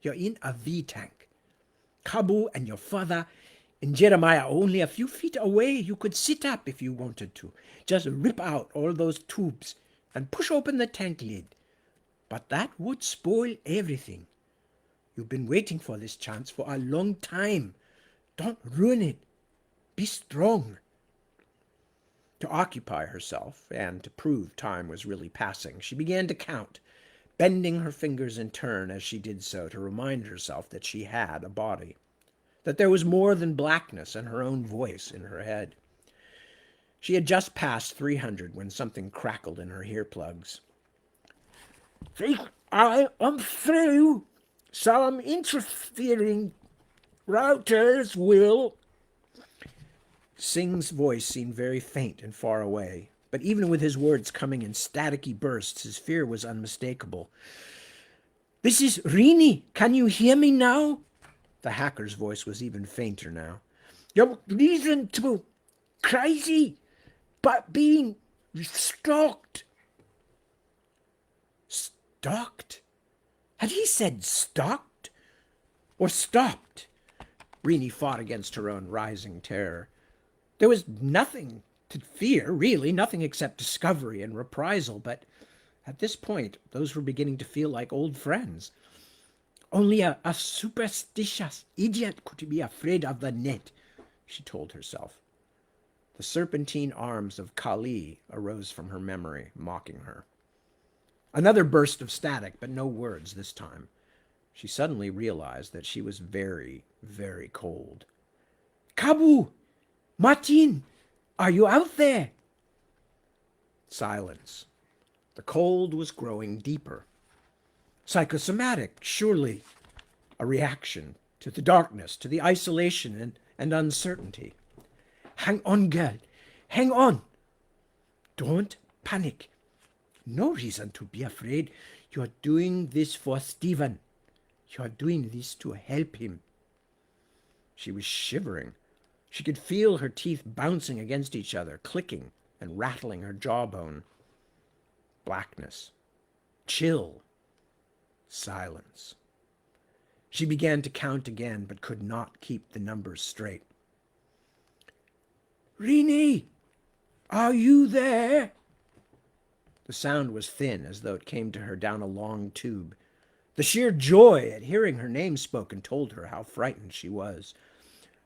A: You're in a V-tank. Kabu and your father and Jeremiah are only a few feet away. You could sit up if you wanted to. Just rip out all those tubes and push open the tank lid. But that would spoil everything. You've been waiting for this chance for a long time. Don't ruin it. Be strong. To occupy herself, and to prove time was really passing, she began to count, bending her fingers in turn as she did so to remind herself that she had a body, that there was more than blackness and her own voice in her head. She had just passed 300 when something crackled in her earplugs. I am through. Some interfering routers will... Singh's voice seemed very faint and far away, but even with his words coming in staticky bursts, his fear was unmistakable. This is Rennie. Can you hear me now? The hacker's voice was even fainter now. You're reasonable, crazy, but being stalked. Stalked? Had he said stalked or stopped? Rennie fought against her own rising terror. There was nothing to fear, really, nothing except discovery and reprisal, but at this point, those were beginning to feel like old friends. Only a superstitious idiot could be afraid of the net, she told herself. The serpentine arms of Kali arose from her memory, mocking her. Another burst of static, but no words this time. She suddenly realized that she was very, very cold. Kabu! Martin! Are you out there? Silence. The cold was growing deeper. Psychosomatic, surely. A reaction to the darkness, to the isolation and uncertainty. Hang on, girl. Hang on. Don't panic. No reason to be afraid. You're doing this for Stephen. You're doing this to help him. She was shivering. She could feel her teeth bouncing against each other, clicking and rattling her jawbone. Blackness. Chill Silence. She began to count again, but could not keep the numbers straight. Rini, are you there? The sound was thin, as though it came to her down a long tube. The sheer joy at hearing her name spoken told her how frightened she was.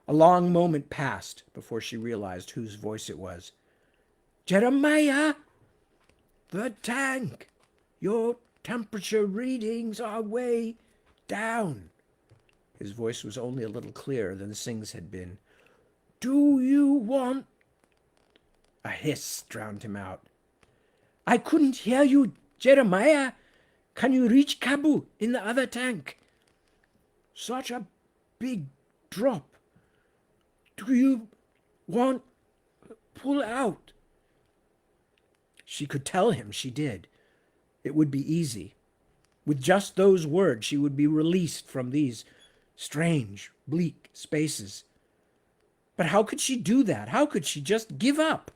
A: A long moment passed before she realized whose voice it was. Jeremiah! The tank! Your temperature readings are way down. His voice was only a little clearer than Singh's had been. Do you want... A hiss drowned him out. I couldn't hear you, Jeremiah. Can you reach Kabu in the other tank? Such a big drop. Do you want... pull out? She could tell him she did. It would be easy. With just those words, she would be released from these strange, bleak spaces. But how could she do that? How could she just give up?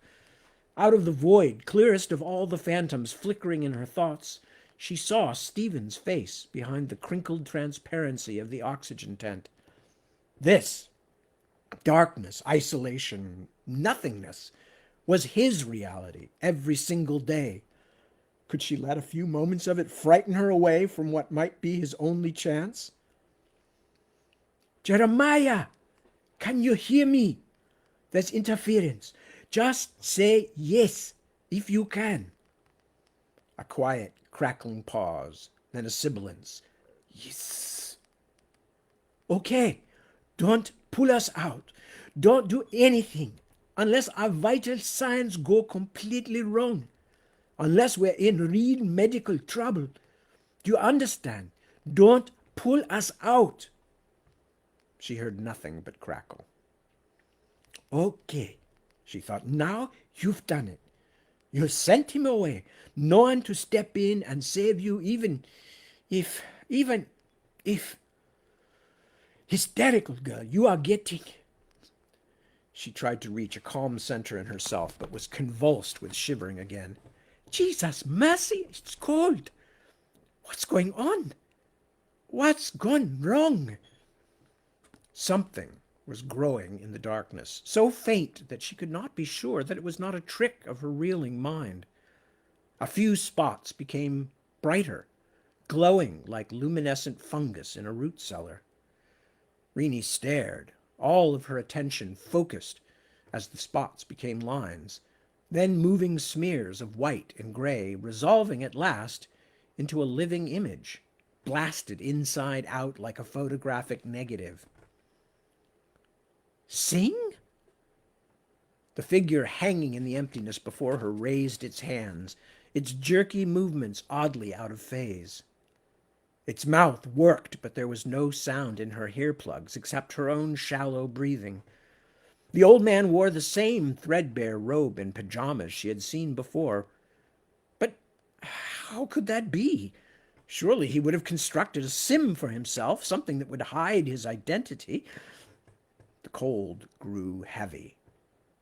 A: Out of the void, clearest of all the phantoms flickering in her thoughts, she saw Stephen's face behind the crinkled transparency of the oxygen tent. This, darkness, isolation, nothingness, was his reality every single day. Could she let a few moments of it frighten her away from what might be his only chance? Jeremiah, can you hear me? There's interference. Just say yes, if you can. A quiet, crackling pause, then a sibilance. Yes. Okay, don't pull us out. Don't do anything unless our vital signs go completely wrong. Unless we're in real medical trouble. Do you understand? Don't pull us out. She heard nothing but crackle. Okay, she thought, now you've done it. You sent him away. No one to step in and save you, even if... Hysterical girl, you are getting... She tried to reach a calm center in herself, but was convulsed with shivering again. Jesus, mercy, it's cold. What's going on? What's gone wrong? Something was growing in the darkness, so faint that she could not be sure that it was not a trick of her reeling mind. A few spots became brighter, glowing like luminescent fungus in a root cellar. Rini stared, all of her attention focused as the spots became lines, then moving smears of white and gray, resolving at last into a living image, blasted inside out like a photographic negative. Sing? The figure hanging in the emptiness before her raised its hands, its jerky movements oddly out of phase. Its mouth worked, but there was no sound in her earplugs except her own shallow breathing. The old man wore the same threadbare robe and pajamas she had seen before. But how could that be? Surely he would have constructed a sim for himself, something that would hide his identity. The cold grew heavy,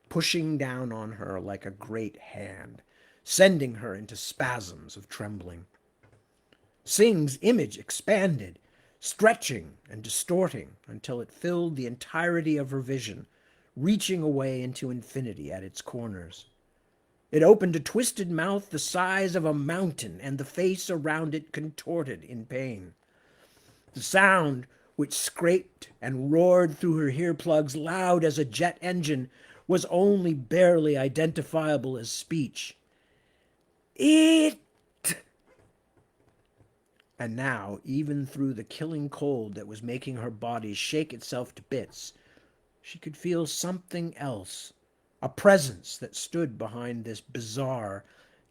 A: pushing down on her like a great hand, sending her into spasms of trembling. Singh's image expanded, stretching and distorting until it filled the entirety of her vision, reaching away into infinity at its corners. It opened a twisted mouth the size of a mountain, and the face around it contorted in pain. The sound, which scraped and roared through her earplugs loud as a jet engine, was only barely identifiable as speech. It! And now, even through the killing cold that was making her body shake itself to bits, she could feel something else, a presence that stood behind this bizarre,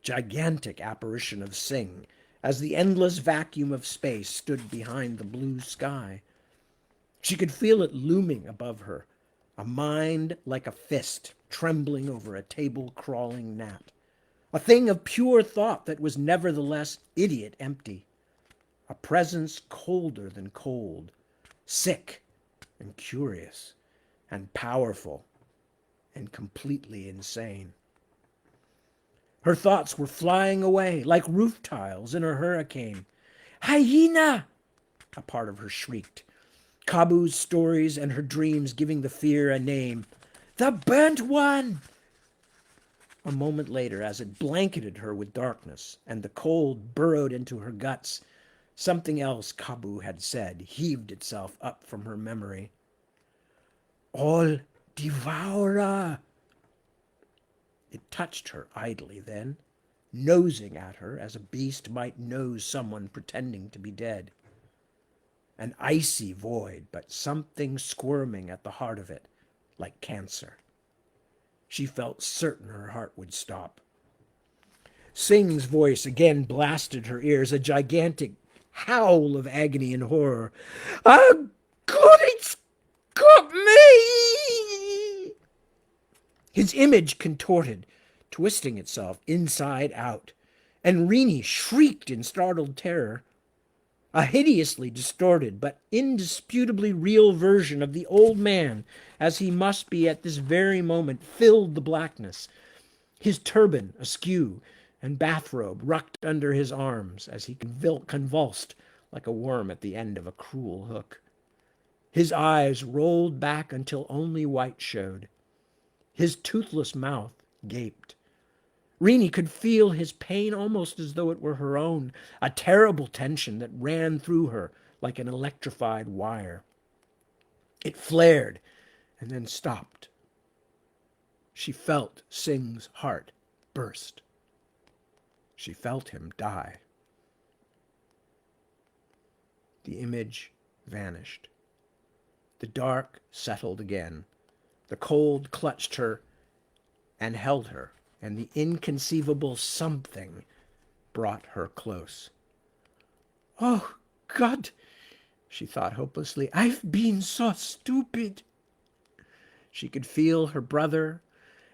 A: gigantic apparition of Singh, as the endless vacuum of space stood behind the blue sky. She could feel it looming above her, a mind like a fist trembling over a table-crawling gnat, a thing of pure thought that was nevertheless idiot empty, a presence colder than cold, sick and curious and powerful and completely insane. Her thoughts were flying away like roof tiles in a hurricane, Hyena! A part of her shrieked. Kabu's stories and her dreams giving the fear a name. The burnt one! A moment later, as it blanketed her with darkness and the cold burrowed into her guts, something else Kabu had said heaved itself up from her memory. All devourer! It touched her idly then, nosing at her as a beast might nose someone pretending to be dead. An icy void, but something squirming at the heart of it, like cancer. She felt certain her heart would stop. Sing's voice again blasted her ears, a gigantic howl of agony and horror. "Oh, God, it's got me!" His image contorted, twisting itself inside out, and Rini shrieked in startled terror. A hideously distorted but indisputably real version of the old man, as he must be at this very moment, filled the blackness, his turban askew and bathrobe rucked under his arms as he convulsed like a worm at the end of a cruel hook. His eyes rolled back until only white showed. His toothless mouth gaped. Rini could feel his pain almost as though it were her own, a terrible tension that ran through her like an electrified wire. It flared and then stopped. She felt Sing's heart burst. She felt him die. The image vanished. The dark settled again. The cold clutched her and held her, and the inconceivable something brought her close. "Oh, God," she thought hopelessly, "I've been so stupid." She could feel her brother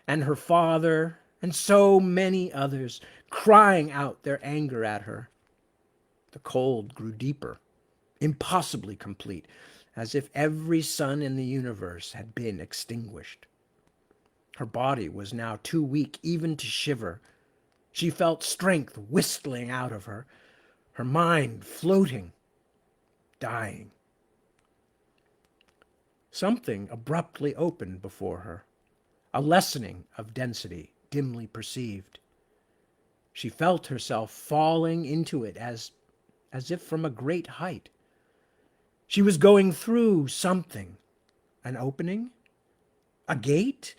A: and her father and so many others crying out their anger at her. The cold grew deeper, impossibly complete, as if every sun in the universe had been extinguished. Her body was now too weak even to shiver. She felt strength whistling out of her, her mind floating, dying. Something abruptly opened before her, a lessening of density dimly perceived. She felt herself falling into it as if from a great height. She was going through something, an opening, a gate.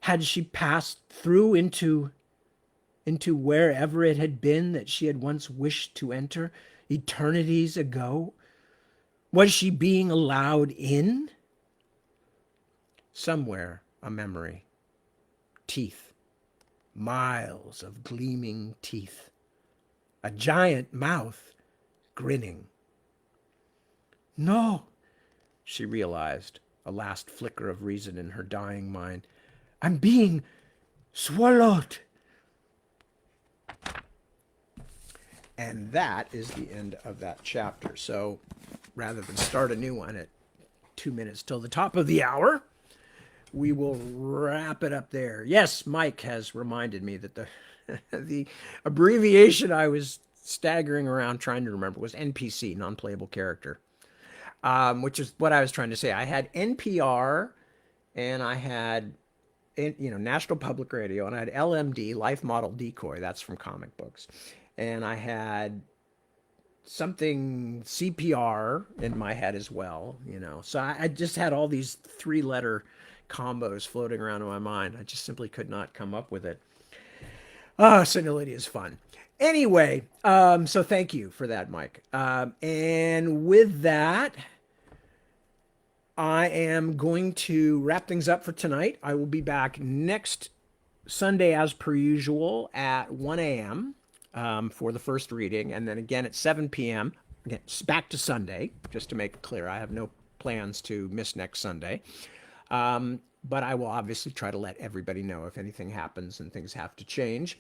A: Had she passed through into wherever it had been that she had once wished to enter eternities ago? Was she being allowed in? Somewhere a memory. Teeth. Miles of gleaming teeth. A giant mouth grinning. No, she realized, a last flicker of reason in her dying mind. I'm being swallowed. And that is the end of that chapter. So rather than start a new one at 2 minutes till the top of the hour, we will wrap it up there. Yes, Mike has reminded me that the abbreviation I was staggering around trying to remember was NPC, non-playable character, which is what I was trying to say. I had NPR, and I had National Public Radio, and I had LMD, Life Model Decoy. That's from comic books, and I had something CPR in my head as well. So I just had all these 3-letter combos floating around in my mind. I just simply could not come up with it. Senility is fun. Anyway, so thank you for that, Mike. And with that, I am going to wrap things up for tonight. I will be back next Sunday as per usual at 1 a.m. For the first reading, and then again at 7 p.m. Again, back to Sunday, just to make it clear. I have no plans to miss next Sunday. But I will obviously try to let everybody know if anything happens and things have to change.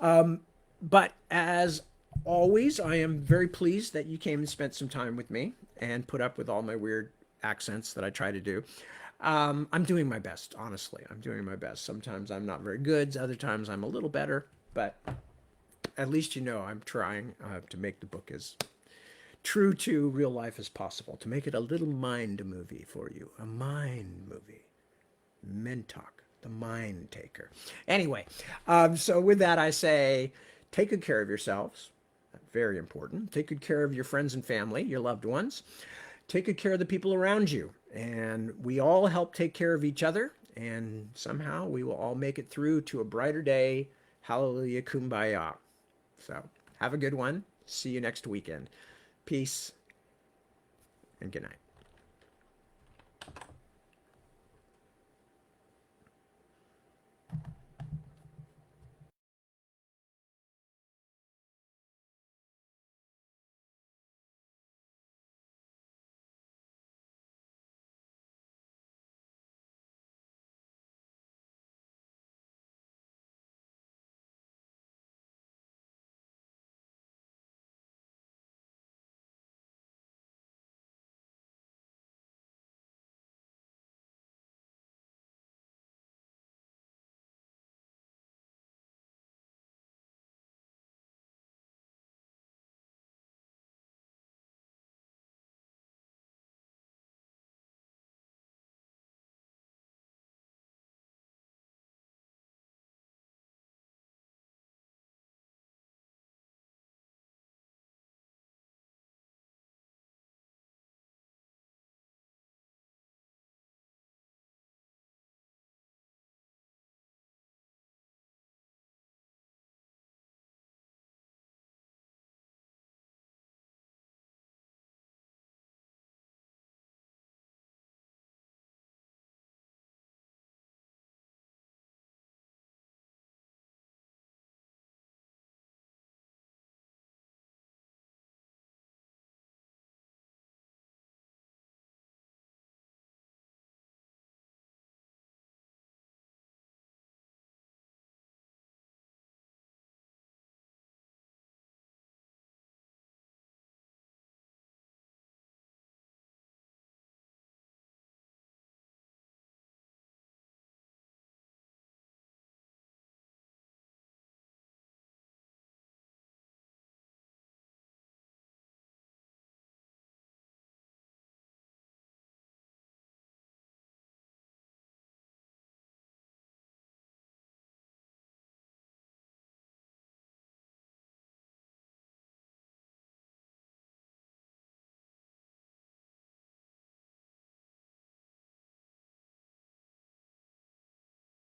A: But as always, I am very pleased that you came and spent some time with me and put up with all my weird accents that I try to do. I'm doing my best, honestly. I'm doing my best. Sometimes I'm not very good. Other times I'm a little better. But at least I'm trying to make the book as true to real life as possible, to make it a little mind movie for you, a mind movie. Mentalk, the mind taker. Anyway, so with that, I say take good care of yourselves. Very important. Take good care of your friends and family, your loved ones. Take good care of the people around you. And we all help take care of each other. And somehow we will all make it through to a brighter day. Hallelujah, kumbaya. So have a good one. See you next weekend. Peace and good night.